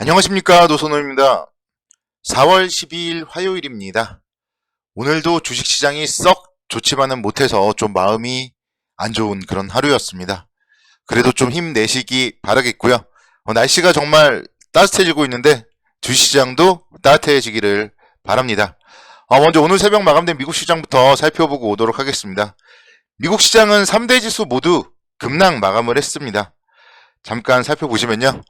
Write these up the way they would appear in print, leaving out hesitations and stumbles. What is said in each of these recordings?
안녕하십니까, 노선호입니다. 4월 12일 화요일입니다. 오늘도 주식시장이 썩 좋지만은 못해서 좀 마음이 안 좋은 그런 하루였습니다. 그래도 좀 힘내시기 바라겠고요. 날씨가 정말 따뜻해지고 있는데 주식시장도 따뜻해지기를 바랍니다. 먼저 오늘 새벽 마감된 미국 시장부터 살펴보고 오도록 하겠습니다. 미국 시장은 3대 지수 모두 급락 마감을 했습니다. 잠깐 살펴보시면요.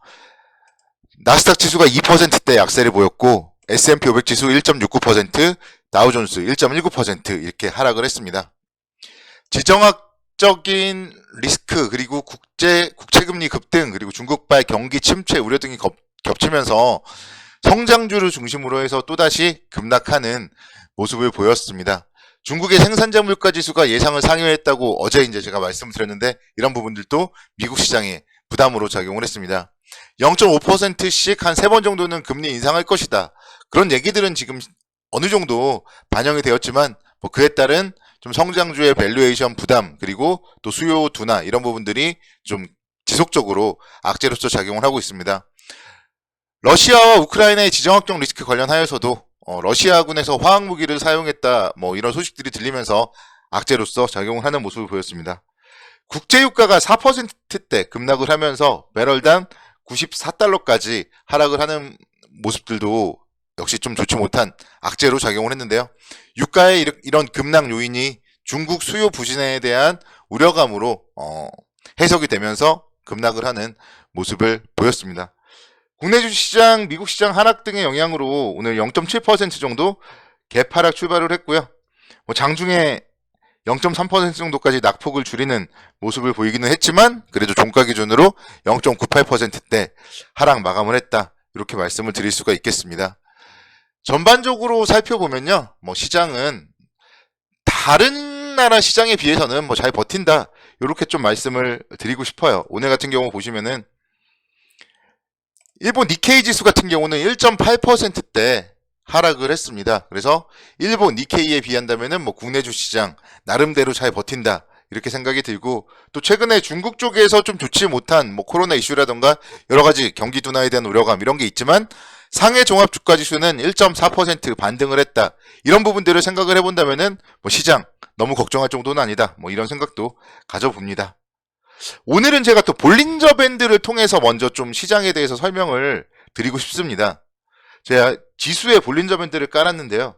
나스닥 지수가 2%대 약세를 보였고 S&P 500 지수 1.69%, 다우존스 1.19% 이렇게 하락을 했습니다. 지정학적인 리스크 그리고 국채금리 급등 그리고 중국발 경기 침체 우려 등이 겹치면서 성장주를 중심으로 해서 또다시 급락하는 모습을 보였습니다. 중국의 생산자 물가 지수가 예상을 상회했다고 어제 이제 제가 말씀드렸는데 이런 부분들도 미국 시장에 부담으로 작용을 했습니다. 0.5%씩 한 3번 정도는 금리 인상할 것이다. 그런 얘기들은 지금 어느 정도 반영이 되었지만 그에 따른 좀 성장주의 밸류에이션 부담 그리고 또 수요 둔화 이런 부분들이 좀 지속적으로 악재로서 작용을 하고 있습니다. 러시아와 우크라이나의 지정학적 리스크 관련하여서도 러시아군에서 화학무기를 사용했다 이런 소식들이 들리면서 악재로서 작용을 하는 모습을 보였습니다. 국제유가가 4%대 급락을 하면서 배럴당 94달러까지 하락을 하는 모습들도 역시 좀 좋지 못한 악재로 작용을 했는데요. 유가의 이런 급락 요인이 중국 수요 부진에 대한 우려감으로 해석이 되면서 급락을 하는 모습을 보였습니다. 국내 주식시장, 미국 시장 하락 등의 영향으로 오늘 0.7% 정도 갭하락 출발을 했고요. 장중에 0.3% 정도까지 낙폭을 줄이는 모습을 보이기는 했지만 그래도 종가 기준으로 0.98%대 하락 마감을 했다. 이렇게 말씀을 드릴 수가 있겠습니다. 전반적으로 살펴보면요. 시장은 다른 나라 시장에 비해서는 잘 버틴다. 이렇게 좀 말씀을 드리고 싶어요. 오늘 같은 경우 보시면은 일본 니케이 지수 같은 경우는 1.8%대 하락을 했습니다. 그래서 일본 니케이에 비한다면은 국내 주시장 나름대로 잘 버틴다 이렇게 생각이 들고 또 최근에 중국 쪽에서 좀 좋지 못한 코로나 이슈라던가 여러 가지 경기 둔화에 대한 우려감 이런 게 있지만 상해 종합 주가 지수는 1.4% 반등을 했다. 이런 부분들을 생각을 해본다면은 시장 너무 걱정할 정도는 아니다. 이런 생각도 가져봅니다. 오늘은 제가 또 볼린저 밴드를 통해서 먼저 좀 시장에 대해서 설명을 드리고 싶습니다. 제가 지수에 볼린저 밴드를 깔았는데요.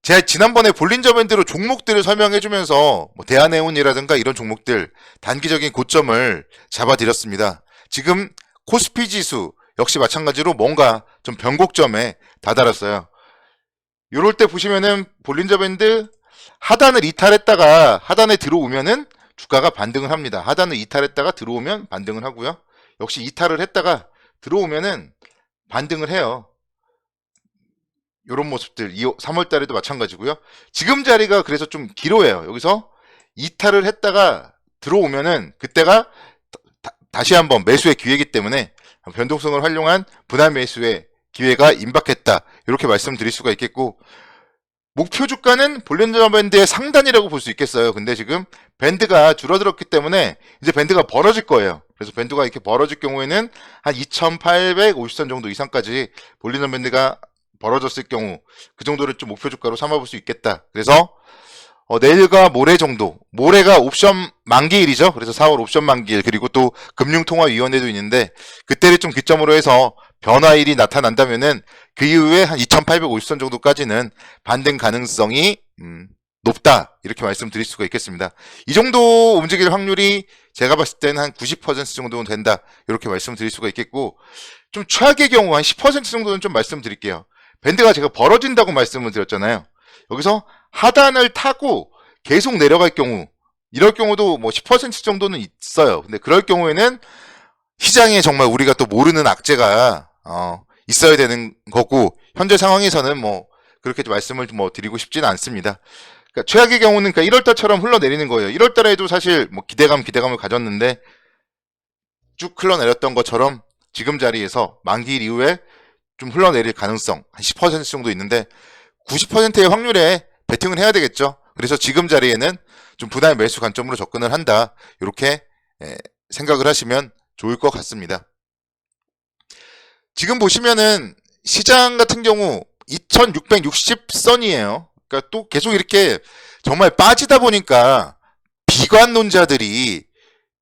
제가 지난번에 볼린저 밴드로 종목들을 설명해주면서 대한해운이라든가 이런 종목들 단기적인 고점을 잡아드렸습니다. 지금 코스피 지수 역시 마찬가지로 뭔가 좀 변곡점에 다다랐어요. 이럴 때 보시면은 볼린저 밴드 하단을 이탈했다가 하단에 들어오면은 주가가 반등을 합니다. 하단을 이탈했다가 들어오면 반등을 하고요. 역시 이탈을 했다가 들어오면은 반등을 해요. 이런 모습들 3월 달에도 마찬가지고요. 지금 자리가 그래서 좀 길어요. 여기서 이탈을 했다가 들어오면은 그때가 다시 한번 매수의 기회이기 때문에 변동성을 활용한 분할 매수의 기회가 임박했다. 이렇게 말씀드릴 수가 있겠고 목표 주가는 볼린저 밴드의 상단이라고 볼 수 있겠어요. 근데 지금 밴드가 줄어들었기 때문에 이제 밴드가 벌어질 거예요. 그래서 밴드가 이렇게 벌어질 경우에는 한 2850선 정도 이상까지 볼린저 밴드가 벌어졌을 경우 그 정도를 좀 목표 주가로 삼아볼 수 있겠다. 그래서 내일과 모레 정도, 모레가 옵션 만기일이죠. 그래서 4월 옵션 만기일 그리고 또 금융통화위원회도 있는데 그때를 좀 기점으로 해서 변화일이 나타난다면은 그 이후에 한 2850선 정도까지는 반등 가능성이 높다 이렇게 말씀드릴 수가 있겠습니다. 이 정도 움직일 확률이 제가 봤을 때는 한 90% 정도는 된다 이렇게 말씀드릴 수가 있겠고 좀 최악의 경우 한 10% 정도는 좀 말씀드릴게요. 밴드가 제가 벌어진다고 말씀을 드렸잖아요. 여기서 하단을 타고 계속 내려갈 경우 이럴 경우도 10% 정도는 있어요. 근데 그럴 경우에는 시장에 정말 우리가 또 모르는 악재가 있어야 되는 거고 현재 상황에서는 그렇게 말씀을 드리고 싶지는 않습니다. 그러니까 최악의 경우는 1월달처럼 흘러내리는 거예요. 1월달에도 사실 기대감을 가졌는데 쭉 흘러내렸던 것처럼 지금 자리에서 만기일 이후에 좀 흘러내릴 가능성 한 10% 정도 있는데 90%의 확률에 베팅을 해야 되겠죠. 그래서 지금 자리에는 좀 분할 매수 관점으로 접근을 한다. 이렇게 생각을 하시면 좋을 것 같습니다. 지금 보시면은 시장 같은 경우 2660선이에요. 그러니까 또 계속 이렇게 정말 빠지다 보니까 비관론자들이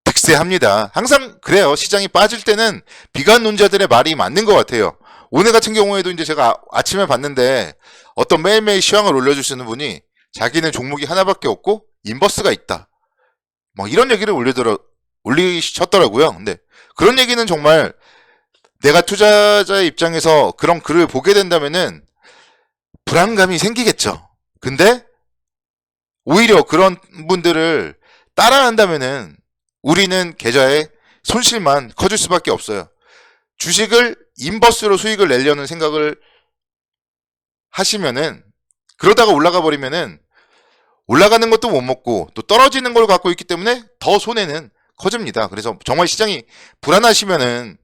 득세합니다. 항상 그래요. 시장이 빠질 때는 비관론자들의 말이 맞는 것 같아요. 오늘 같은 경우에도 이제 제가 아침에 봤는데 어떤 매일매일 시황을 올려주시는 분이 자기는 종목이 하나밖에 없고 인버스가 있다. 뭐 이런 얘기를 올리셨더라고요. 근데 그런 얘기는 정말 내가 투자자의 입장에서 그런 글을 보게 된다면은 불안감이 생기겠죠. 근데 오히려 그런 분들을 따라한다면은 우리는 계좌에 손실만 커질 수밖에 없어요. 주식을 인버스로 수익을 내려는 생각을 하시면은 그러다가 올라가 버리면은 올라가는 것도 못 먹고 또 떨어지는 걸 갖고 있기 때문에 더 손해는 커집니다. 그래서 정말 시장이 불안하시면은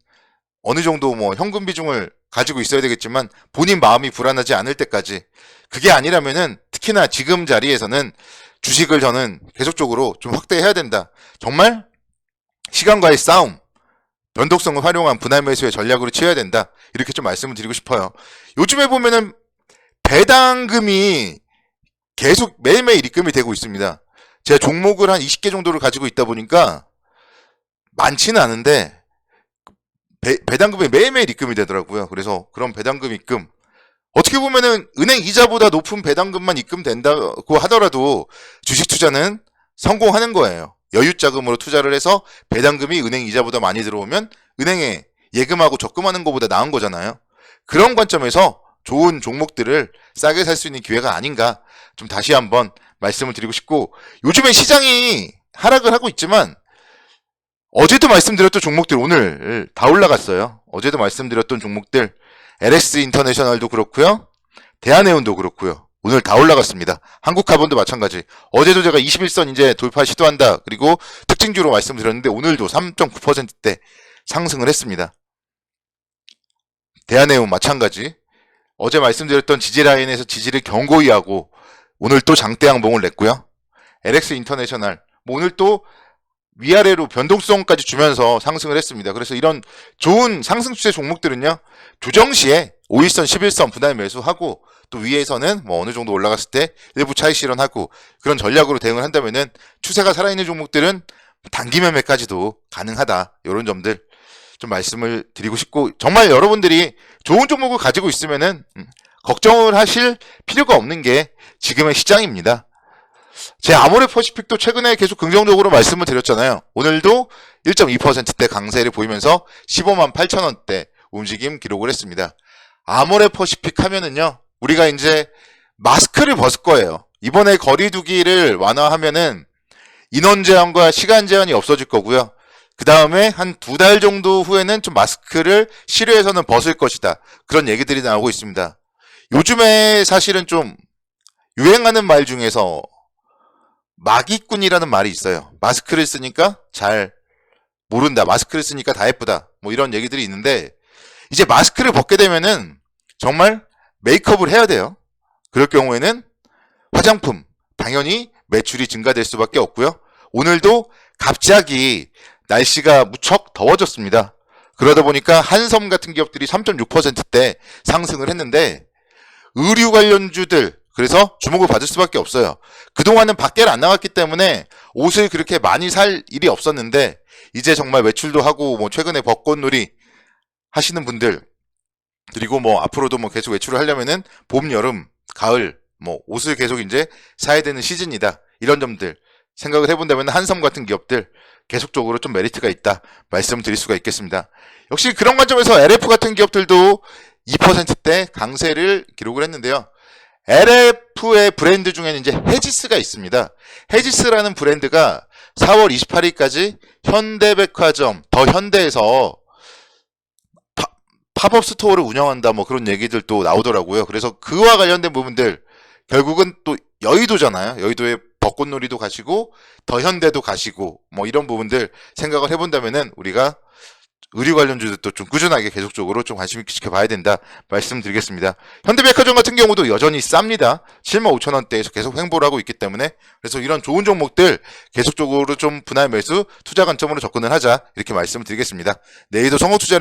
어느 정도 뭐 현금 비중을 가지고 있어야 되겠지만 본인 마음이 불안하지 않을 때까지, 그게 아니라면은 특히나 지금 자리에서는 주식을 저는 계속적으로 좀 확대해야 된다. 정말 시간과의 싸움, 변동성을 활용한 분할 매수의 전략으로 취해야 된다. 이렇게 좀 말씀을 드리고 싶어요. 요즘에 보면은 배당금이 계속 매일매일 입금이 되고 있습니다. 제가 종목을 한 20개 정도를 가지고 있다 보니까 많지는 않은데 배당금이 매일매일 입금이 되더라고요. 그래서 그런 배당금 입금, 어떻게 보면은 은행 이자보다 높은 배당금만 입금된다고 하더라도 주식 투자는 성공하는 거예요. 여유 자금으로 투자를 해서 배당금이 은행 이자보다 많이 들어오면 은행에 예금하고 적금하는 것보다 나은 거잖아요. 그런 관점에서 좋은 종목들을 싸게 살 수 있는 기회가 아닌가 좀 다시 한번 말씀을 드리고 싶고, 요즘에 시장이 하락을 하고 있지만 어제도 말씀드렸던 종목들 오늘 다 올라갔어요. 어제도 말씀드렸던 종목들 LS 인터내셔널도 그렇고요. 대한해운도 그렇고요. 오늘 다 올라갔습니다. 한국카본도 마찬가지. 어제도 제가 21선 이제 돌파 시도한다. 그리고 특징주로 말씀드렸는데 오늘도 3.9%대 상승을 했습니다. 대한해운 마찬가지. 어제 말씀드렸던 지지라인에서 지지를 견고히 하고 오늘 또 장대 양봉을 냈고요. LX 인터내셔널 오늘 또 위아래로 변동성까지 주면서 상승을 했습니다. 그래서 이런 좋은 상승 추세 종목들은요, 조정 시에 5일선, 11선 분할 매수하고 또 위에서는 뭐 어느 정도 올라갔을 때 일부 차익 실현하고 그런 전략으로 대응을 한다면은 추세가 살아있는 종목들은 단기 매매까지도 가능하다. 이런 점들 좀 말씀을 드리고 싶고, 정말 여러분들이 좋은 종목을 가지고 있으면은 걱정을 하실 필요가 없는 게 지금의 시장입니다. 제 아모레퍼시픽도 최근에 계속 긍정적으로 말씀을 드렸잖아요. 오늘도 1.2%대 강세를 보이면서 15만 8천 원대 움직임 기록을 했습니다. 아모레퍼시픽 하면은요, 우리가 이제 마스크를 벗을 거예요. 이번에 거리두기를 완화하면은 인원 제한과 시간 제한이 없어질 거고요. 그 다음에 한 2달 정도 후에는 좀 마스크를 실외에서는 벗을 것이다. 그런 얘기들이 나오고 있습니다. 요즘에 사실은 좀 유행하는 말 중에서 마기꾼이라는 말이 있어요. 마스크를 쓰니까 잘 모른다. 마스크를 쓰니까 다 예쁘다. 뭐 이런 얘기들이 있는데, 이제 마스크를 벗게 되면은 정말 메이크업을 해야 돼요. 그럴 경우에는 화장품, 당연히 매출이 증가될 수밖에 없고요. 오늘도 갑자기 날씨가 무척 더워졌습니다. 그러다 보니까 한섬 같은 기업들이 3.6%대 상승을 했는데, 의류 관련주들, 그래서 주목을 받을 수밖에 없어요. 그동안은 밖에 안 나갔기 때문에 옷을 그렇게 많이 살 일이 없었는데, 이제 정말 외출도 하고 뭐 최근에 벚꽃놀이 하시는 분들, 그리고 뭐 앞으로도 뭐 계속 외출을 하려면은 봄, 여름, 가을 뭐 옷을 계속 이제 사야 되는 시즌이다. 이런 점들 생각을 해본다면 한섬 같은 기업들 계속적으로 좀 메리트가 있다 말씀드릴 수가 있겠습니다. 역시 그런 관점에서 LF 같은 기업들도 2%대 강세를 기록을 했는데요. LF의 브랜드 중에는 이제 헤지스가 있습니다. 헤지스라는 브랜드가 4월 28일까지 현대백화점 더 현대에서 팝업 스토어를 운영한다, 뭐 그런 얘기들도 나오더라고요. 그래서 그와 관련된 부분들, 결국은 또 여의도잖아요. 여의도에 벚꽃놀이도 가시고 더 현대도 가시고 뭐 이런 부분들 생각을 해본다면은 우리가 의류 관련주들도 좀 꾸준하게 계속적으로 좀 관심 있게 지켜봐야 된다 말씀드리겠습니다. 현대백화점 같은 경우도 여전히 쌉니다. 75,000원대에서 계속 횡보를 하고 있기 때문에, 그래서 이런 좋은 종목들 계속적으로 좀 분할 매수 투자 관점으로 접근을 하자, 이렇게 말씀을 드리겠습니다. 내일도 성공투자